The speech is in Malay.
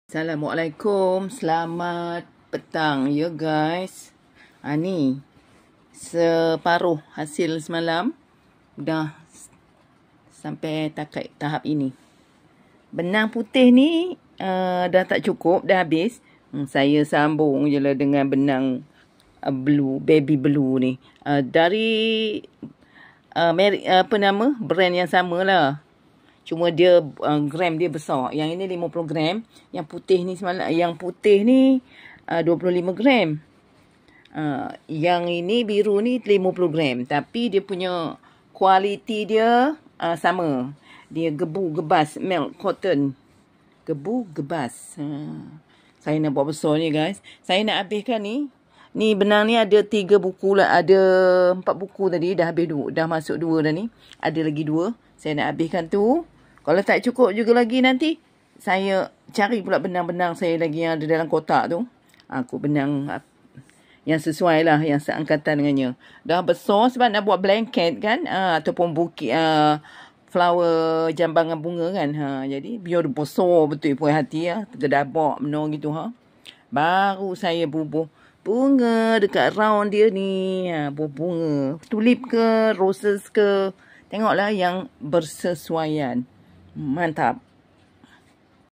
Assalamualaikum, selamat petang ya guys. Ni separuh hasil semalam dah sampai tahap ini. Benang putih ni dah tak cukup, dah habis. Saya sambung je lah dengan benang blue, baby blue ni. Dari brand yang sama lah. Cuma dia gram dia besar. Yang ini 50 gram. Yang putih ni 25 gram. Yang ini biru ni 50 gram. Tapi dia punya kualiti dia sama. Dia gebu-gebas. Milk cotton. Gebu-gebas. Saya nak buat besar ni guys. Saya nak habiskan ni. Ni benang ni ada 3 buku lah. Ada 4 buku tadi. Dah habis 2. Dah masuk 2 dah ni. Ada lagi 2. Saya nak habiskan tu. Kalau tak cukup juga lagi nanti, saya cari pula benang-benang saya lagi yang ada dalam kotak tu. Aku benang yang sesuai lah, yang seangkatan dengannya. Dah besar sebab nak buat blanket kan. Ataupun bukit flower jambangan bunga kan. Jadi biar besar betul puas hati ya. Tergedabak benda gitu. Baru saya bubuh bunga dekat round dia ni. Bunga. Tulip ke, roses ke. Tengoklah yang bersesuaian. Mantap.